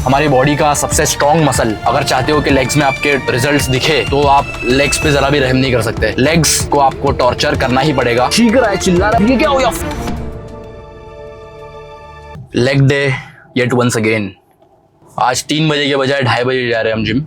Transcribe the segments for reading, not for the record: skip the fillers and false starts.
हमारी बॉडी का सबसे स्ट्रॉन्ग मसल। अगर चाहते हो कि लेग्स में आपके रिजल्ट्स दिखे तो आप लेग्स पे जरा भी रहम नहीं कर सकते। लेग्स को आपको टॉर्चर करना ही पड़ेगा। चीख रहा है, चिल्ला रहा है, ये क्या हो गया? Leg day yet once again. आज 3 बजे के बजाय 2:30 बजे जा रहे हैं हम जिम।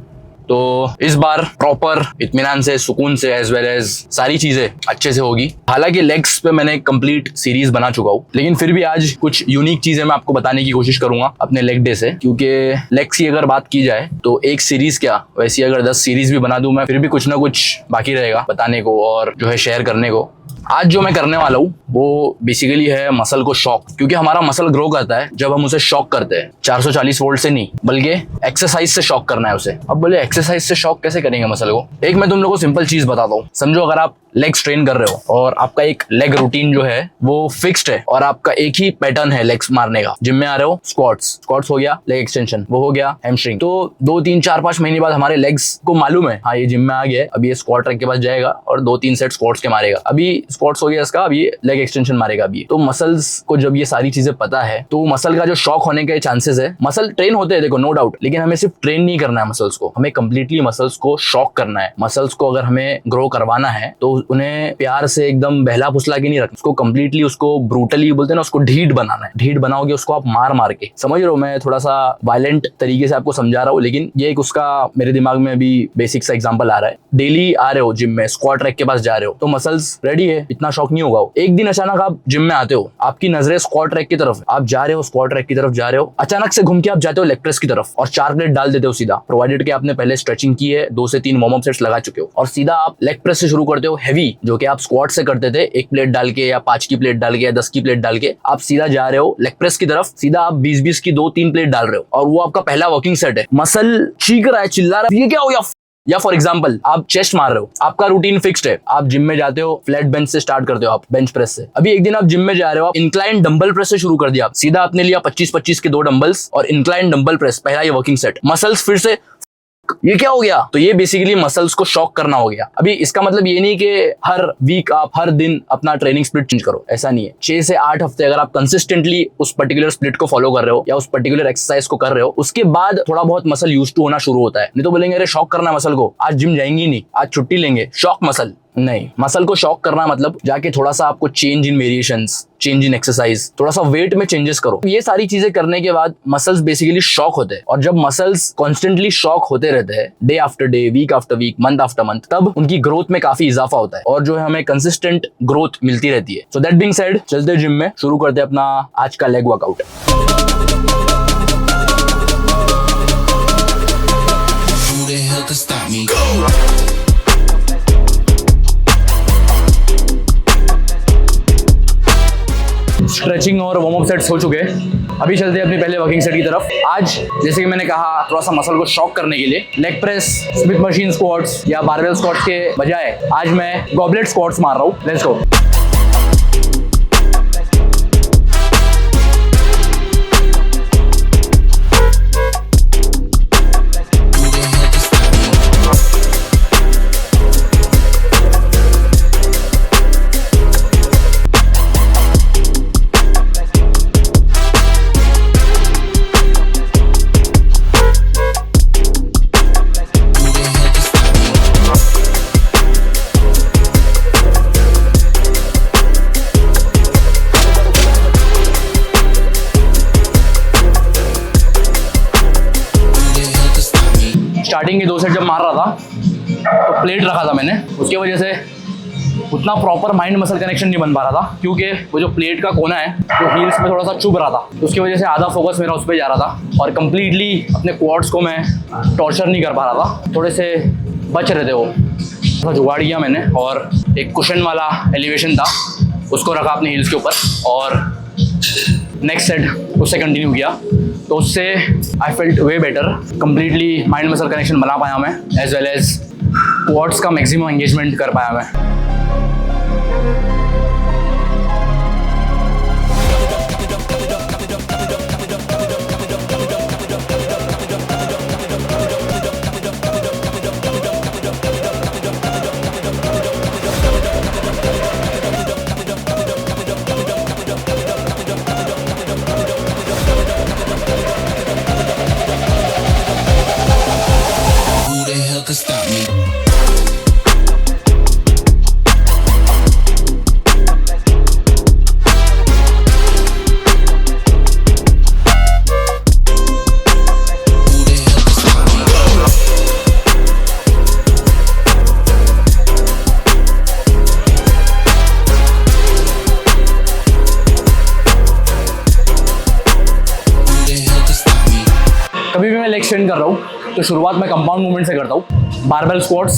तो इस बार प्रॉपर इत्मीनान से, सुकून से, एज वेल एज सारी चीजें अच्छे से होगी। हालांकि लेग्स पे मैंने कंप्लीट सीरीज बना चुका हूँ, लेकिन फिर भी आज कुछ यूनिक चीजें मैं आपको बताने की कोशिश करूंगा अपने लेग डे से। क्योंकि लेग्स की अगर बात की जाए तो एक सीरीज क्या, वैसी अगर 10 सीरीज भी बना दूं मैं, फिर भी कुछ ना कुछ बाकी रहेगा बताने को और जो है शेयर करने को। आज जो मैं करने वाला हूँ वो बेसिकली है मसल को शॉक। क्योंकि हमारा मसल ग्रो करता है जब हम उसे शॉक करते हैं। 440 वोल्ट से नहीं, बल्कि एक्सरसाइज से शॉक करना है उसे। अब बोले एक्सरसाइज से शॉक कैसे करेंगे मसल को? एक मैं तुम लोगों को सिंपल चीज बताता हूँ। समझो अगर आप लेग्स ट्रेन कर रहे हो और आपका एक लेग रूटीन जो है वो फिक्स्ड है और आपका एक ही पैटर्न है लेग्स मारने का। जिम में आ रहे हो, स्क्वाट्स हो गया, लेग एक्सटेंशन वो हो गया, हैमस्ट्रिंग। तो 2, 3, 4, 5 महीने बाद हमारे लेग्स को मालूम है हाँ ये जिम में आ गया है, अब ये स्क्वाट रख के पास जाएगा और 2-3 सेट स्क्वाट्स के मारेगा। अभी स्क्वाट्स हो गया इसका, अभी लेग एक्सटेंशन मारेगा। अभी तो मसल्स को जब ये सारी चीजें पता है तो मसल का जो शॉक होने के चांसेस है। मसल ट्रेन होते हैं देखो, नो डाउट, लेकिन हमें सिर्फ ट्रेन नहीं करना है मसल्स को, हमें कंप्लीटली मसल्स को शॉक करना है। मसल्स को अगर हमें ग्रो करवाना है तो उन्हें प्यार से एकदम बहला फुसला के नहीं रखना, उसको कंप्लीटली, उसको ब्रूटली बोलते हैं ना, उसको ढीठ बनाना है। ढीठ बनाओगे उसको आप मार के। समझ रहे हो, मैं थोड़ा सा वायलेंट तरीके से आपको समझा रहा हूँ, लेकिन ये एक उसका मेरे दिमाग में अभी बेसिक सा एग्जांपल आ रहा है। डेली आ रहे हो जिम में, स्क्वाट रैक के पास जा रहे हो तो मसल्स रेडी है, इतना शॉक नहीं होगा। एक दिन अचानक आप जिम में आते हो, आपकी नजरें स्क्वाट रैक की तरफ, आप जा रहे हो स्क्वाट रैक की तरफ जा रहे हो, अचानक से घूम के आप जाते हो लेग प्रेस की तरफ और 4 प्लेट डाल देते हो सीधा, प्रोवाइडेड कि आपने पहले स्ट्रेचिंग की है, 2 से 3 वार्म अप सेट्स लगा चुके हो, और सीधा आप लेग प्रेस से शुरू करते हो हैवी, जो कि आप स्क्वाट से करते थे 1 प्लेट डाल के या 5 की प्लेट डाल के या 10 की प्लेट डाल के। आप सीधा जा रहे हो लेग प्रेस की तरफ, सीधा आप 20-20 की 2-3 प्लेट डाल रहे हो और वो आपका पहला वर्किंग सेट है। मसल चीख रहा है, चिल्ला रहा है, ये क्या हो गया? या फॉर एग्जांपल आप चेस्ट मार रहे हो, आपका रूटीन फिक्स्ड है, आप जिम में जाते हो, फ्लैट बेंच से स्टार्ट करते हो, आप बेंच प्रेस से। अभी एक दिन आप जिम में जा रहे हो, आप इंक्लाइन डंबल प्रेस से शुरू कर दिया, आप सीधा आपने लिया 25-25 के 2 डंबल्स और इंक्लाइन डंबल प्रेस, पहला ये वर्किंग सेट। मसल्स फिर से ये क्या हो गया? तो ये बेसिकली मसल्स को शॉक करना हो गया। अभी इसका मतलब ये नहीं कि हर वीक आप हर दिन अपना ट्रेनिंग स्प्लिट चेंज करो, ऐसा नहीं है। 6 से 8 हफ्ते अगर आप कंसिस्टेंटली उस पर्टिकुलर स्प्लिट को फॉलो कर रहे हो या उस पर्टिकुलर एक्सरसाइज को कर रहे हो, उसके बाद थोड़ा बहुत मसल यूज टू होना शुरू होता है। नहीं तो बोलेंगे अरे शॉक करना मसल को, आज जिम जाएंगे नहीं, आज छुट्टी लेंगे, शॉक मसल नहीं। मसल को शॉक करना मतलब जाके थोड़ा सा आपको change in variations, change in exercise, थोड़ा सा वेट में चेंजेस करो। ये सारी चीजें करने के बाद मसल्स बेसिकली शॉक होते हैं, और जब मसल्स कॉन्स्टेंटली शॉक होते रहते हैं day after day, week after week, month after month, तब उनकी ग्रोथ में काफी इजाफा होता है और जो है हमें कंसिस्टेंट ग्रोथ मिलती रहती है। सो दैट बीइंग सेड, चलते जिम में, शुरू करते हैं अपना आज का लेग वर्कआउट। स्ट्रेचिंग और वार्म अप सेट्स हो चुके हैं, अभी चलते हैं अपनी पहले वर्किंग सेट की तरफ। आज जैसे कि मैंने कहा, थोड़ा सा मसल को शॉक करने के लिए leg press, Smith machine squats या बारबेल स्क्वाट्स के बजाय आज मैं गॉबलेट स्क्वाट्स मार रहा हूँ। Let's go. स्टार्टिंग के 2 सेट जब मार रहा था तो प्लेट रखा था मैंने, उसके वजह से उतना प्रॉपर माइंड मसल कनेक्शन नहीं बन पा रहा था, क्योंकि वो जो प्लेट का कोना है वो हील्स में थोड़ा सा चुभ रहा था, तो उसकी वजह से आधा फोकस मेरा उस पर जा रहा था और कंप्लीटली अपने क्वाड्स को मैं टॉर्चर नहीं कर पा रहा था। थोड़े से बच रहे थे वो, थोड़ा जुगाड़ किया मैंने और एक कुशन वाला एलिवेशन था उसको रखा अपने हील्स के ऊपर और नेक्स्ट सेट उससे कंटिन्यू किया, तो उससे I felt way better. Completely mind muscle connection बना पाया मैं, एज वेल एज क्वाड्स का मैक्सिमम एंगेजमेंट कर पाया मैं। कभी भी मैं लेग स्ट्रेन कर रहा हूँ तो शुरुआत में कंपाउंड मूवमेंट से करता हूँ। Barbell squats,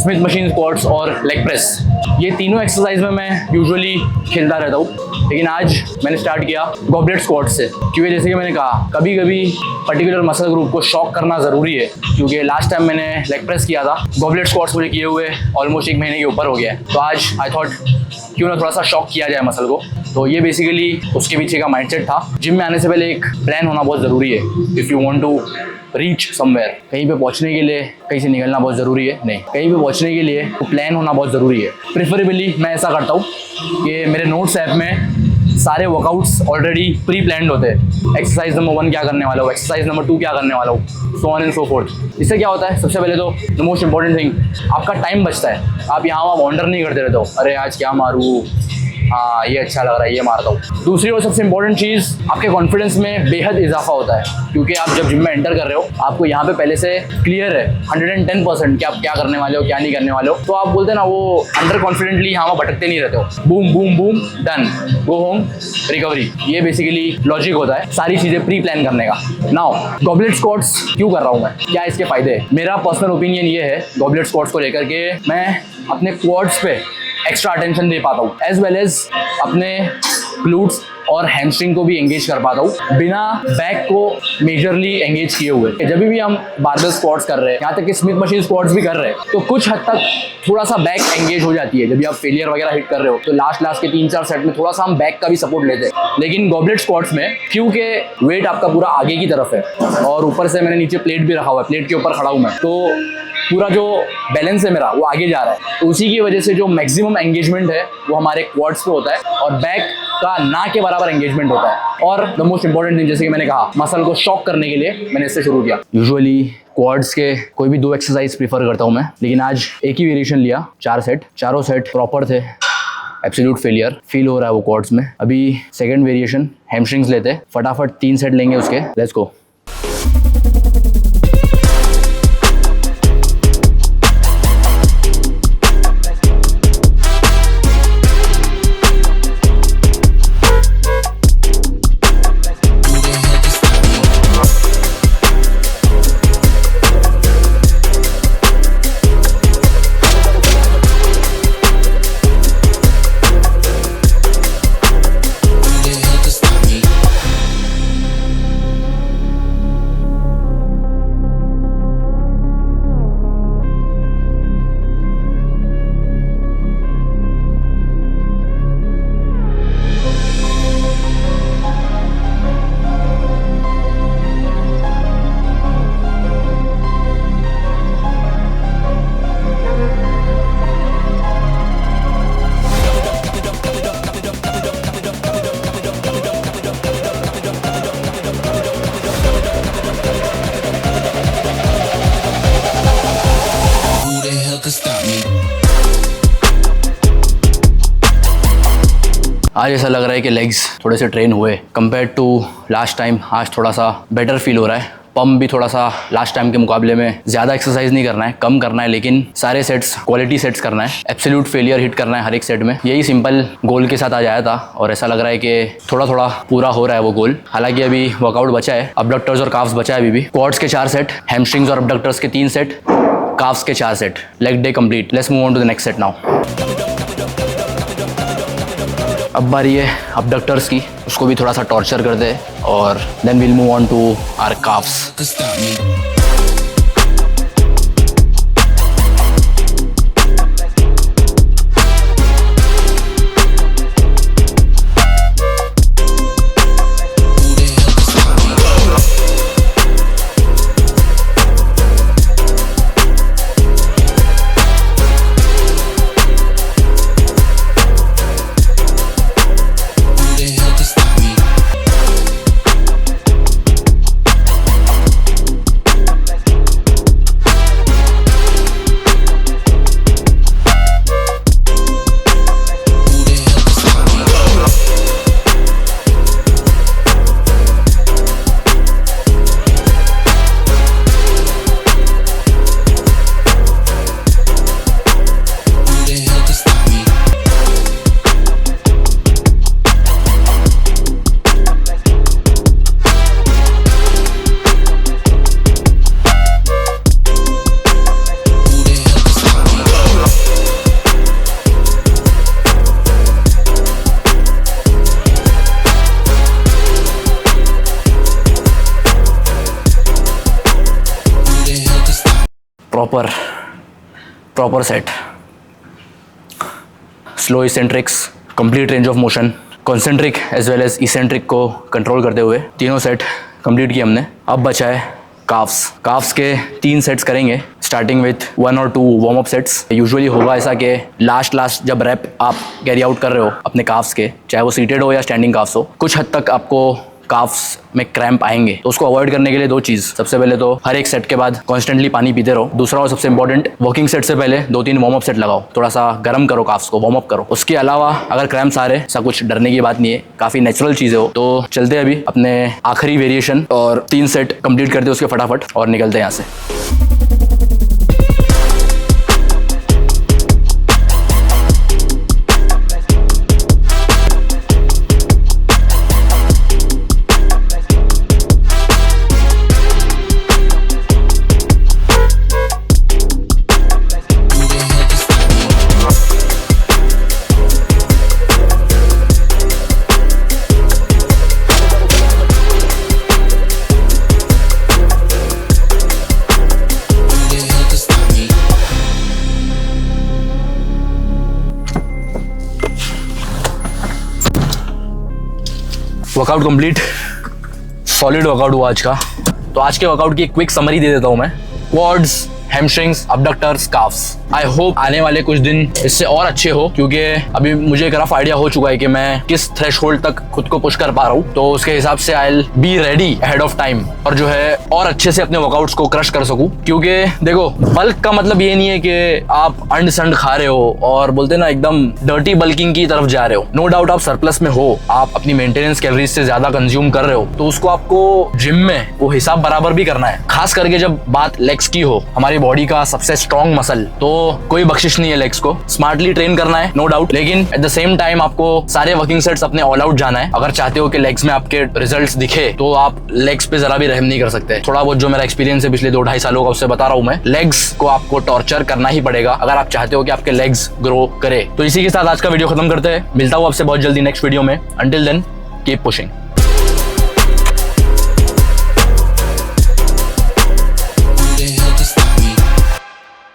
Smith machine squats और लेग प्रेस, ये तीनों एक्सरसाइज में मैं यूजुअली खेलता रहता हूँ। लेकिन आज मैंने स्टार्ट किया गॉबलेट स्क्वाट से, क्योंकि जैसे कि मैंने कहा कभी कभी पर्टिकुलर मसल ग्रुप को शॉक करना ज़रूरी है। क्योंकि लास्ट टाइम मैंने लेग प्रेस किया था, गॉबलेट स्क्वाट्स मुझे किए हुए ऑलमोस्ट 1 महीने के ऊपर हो गया है। तो आज आई थॉट क्यों ना थोड़ा सा शॉक किया जाए मसल को। तो ये बेसिकली उसके पीछे का माइंडसेट था। जिम में आने से पहले एक प्लान होना बहुत ज़रूरी है। If you want to reach somewhere, कहीं पे पहुंचने के लिए कहीं से निकलना बहुत ज़रूरी है नहीं, कहीं पे पहुंचने के लिए तो प्लान होना बहुत ज़रूरी है। प्रेफरेबली मैं ऐसा करता हूँ कि मेरे नोट्स ऐप में सारे वर्कआउट्स ऑलरेडी प्री प्लान्ड होते हैं। एक्सरसाइज नंबर 1 क्या करने वाला हूँ, एक्सरसाइज नंबर 2 क्या करने वाला हूँ, so on and so fourth. इससे क्या होता है, सबसे पहले तो द मोस्ट इंपॉर्टेंट थिंग, आपका टाइम बचता है। आप यहाँ वहाँ वॉन्डर नहीं करते रहते हो, अरे आज क्या मारूँ, हाँ ये अच्छा लग रहा है ये मारता हूँ। दूसरी और सबसे इंपॉर्टेंट चीज़, आपके कॉन्फिडेंस में बेहद इजाफा होता है। क्योंकि आप जब जिम में एंटर कर रहे हो, आपको यहाँ पे पहले से क्लियर है 110% कि आप क्या करने वाले हो क्या नहीं करने वाले हो। तो आप बोलते हैं ना, वो अंडर कॉन्फिडेंटली यहाँ वहाँ भटकते नहीं रहते हो। Boom boom boom done, go home, recovery. ये बेसिकली लॉजिक होता है सारी चीज़ें प्री प्लान करने का। नाउ गॉबलेट स्क्वाट्स क्यों कर रहा हूँ मैं, क्या इसके फायदे हैं? मेरा पर्सनल ओपिनियन ये है गॉबलेट स्क्वाट्स को लेकर के, मैं अपने क्वाड्स पे एक्स्ट्रा अटेंशन दे पाता हूँ, एज वेल एज अपने ग्लूट्स और हैमस्ट्रिंग को भी एंगेज कर पाता हूँ बिना बैक को मेजरली एंगेज किए हुए। जब भी हम बारबेल स्क्वाट्स कर रहे हैं, यहाँ तक कि स्मिथ मशीन स्क्वाट्स भी कर रहे हैं, तो कुछ हद तक थोड़ा सा बैक एंगेज हो जाती है। जब भी आप फेलियर वगैरह हिट कर रहे हो तो लास्ट के 3-4 सेट में थोड़ा सा हम बैक का भी सपोर्ट लेते हैं। लेकिन गॉबलेट स्क्वाट्स में क्योंकि वेट आपका पूरा आगे की तरफ है और ऊपर से मैंने नीचे प्लेट भी रखा हुआ है, प्लेट के ऊपर खड़ा हूँ मैं, तो पूरा जो बैलेंस है मेरा वो आगे जा रहा है। तो उसी की वजह से जो मैक्सिमम एंगेजमेंट है वो हमारे क्वाड्स पे होता है और बैक का ना के बराबर एंगेजमेंट होता है। और द मोस्ट इंपॉर्टेंट थिंग, जैसे कि मैंने कहा, मसल को शॉक करने के लिए मैंने इससे शुरू किया। यूजुअली क्वाड्स के कोई भी 2 एक्सरसाइज प्रीफर करता हूँ मैं, लेकिन आज एक ही वेरिएशन लिया, 4 सेट, चारों सेट प्रॉपर थे। एब्सोल्यूट फेलियर फील हो रहा है वो क्वाड्स में। अभी सेकंड वेरिएशन हैमस्ट्रिंग्स लेते, फटाफट 3 सेट लेंगे उसके, लेट्स गो। आज ऐसा लग रहा है कि लेग्स थोड़े से ट्रेन हुए कंपेयर टू लास्ट टाइम। आज थोड़ा सा बेटर फील हो रहा है। पम्प भी थोड़ा सा लास्ट टाइम के मुकाबले में ज़्यादा एक्सरसाइज नहीं करना है, कम करना है, लेकिन सारे सेट्स क्वालिटी सेट्स करना है, एब्सोल्यूट फेलियर हिट करना है हर एक सेट में। यही सिंपल गोल के साथ आज आया था और ऐसा लग रहा है कि थोड़ा थोड़ा पूरा हो रहा है वो गोल। हालांकि अभी वर्कआउट बचा है, अबडक्टर्स और काफ्स बचा है अभी भी। क्वाड्स के 4 सेट, हैमस्ट्रिंग्स और अबडक्टर्स के 3 सेट, काफ्स के 4 set, leg day complete. Let's move on to the next set now. अब बारी है अबडक्टर्स की, उसको भी थोड़ा सा टॉर्चर कर दे और then will move on to our calves. Proper set, slow eccentrics, complete range of motion, concentric as well as eccentric को कंट्रोल करते हुए तीनों सेट कंप्लीट किए हमने। अब बचा है काफ्स के 3 सेट्स करेंगे, स्टार्टिंग विथ 1 और 2 वार्म अप सेट्स। यूजुअली होगा ऐसा कि लास्ट जब रैप आप कैरी आउट कर रहे हो अपने काफ्स के, चाहे वो सीटेड हो या स्टैंडिंग काफ्स हो, कुछ हद तक आपको काफ्स में क्रैम्प आएंगे। तो उसको अवॉइड करने के लिए 2 चीज़, सबसे पहले तो हर एक सेट के बाद कॉन्स्टेंटली पानी पीते रहो। दूसरा और सबसे इंपॉर्टेंट, वर्किंग सेट से पहले 2-3 वार्म अप सेट लगाओ, थोड़ा सा गर्म करो काफ्स को, वार्म अप करो। उसके अलावा अगर क्रैम्प्स आ रहे, ऐसा कुछ डरने की बात नहीं है, काफ़ी नेचुरल चीज़ें हो। तो चलते हैं अभी अपने आखिरी वेरिएशन और 3 सेट कंप्लीट करते हैं उसके फटाफट और निकलते हैं यहाँ से। वर्कआउट कंप्लीट, सॉलिड वर्कआउट हुआ आज का। तो आज के वर्कआउट की एक क्विक समरी दे देता हूं मैं। Quads, hamstrings, abductors, calves. I hope आने वाले कुछ दिन इससे और अच्छे हो, क्योंकि अभी मुझे एक रफ आइडिया हो चुका है कि मैं किस थ्रेशहोल्ड तक खुद को पुश कर पा रहा हूँ। तो उसके हिसाब से I will be ready ahead of time, और जो है और अच्छे से अपने वर्कआउट्स को क्रश कर सकूं। क्योंकि देखो, बल्क का मतलब ये नहीं है कि आप अंड संड खा रहे हो और बोलते ना एकदम डर्टी बल्किंग की तरफ जा रहे हो। नो डाउट आप सरप्लस में हो, आप अपनी मेंटेनेंस कैलोरीज से ज्यादा कंज्यूम कर रहे हो, तो उसको आपको जिम में वो हिसाब बराबर भी करना है। खास करके जब बात लेग्स की हो, हमारी बॉडी का सबसे स्ट्रॉन्ग मसल, तो कोई बख्शिश नहीं है लेग्स को। स्मार्टली ट्रेन करना है, नो डाउट, लेकिन एट द सेम टाइम आपको सारे वर्किंग सेट्स अपने ऑल आउट जाना है। अगर चाहते हो कि लेग्स में आपके रिजल्ट्स दिखे, तो आप लेग्स पे जरा भी रहम नहीं कर सकते। थोड़ा बहुत जो मेरा एक्सपीरियंस है पिछले 2-2.5 सालों का, उससे बता रहा हूं मैं, लेग्स को आपको टॉर्चर करना ही पड़ेगा अगर आप चाहते हो कि आपके लेग्स ग्रो करे। तो इसी के साथ आज का वीडियो खत्म करते हैं। मिलता हूं आपसे बहुत जल्दी नेक्स्ट वीडियो में। Until then, keep pushing.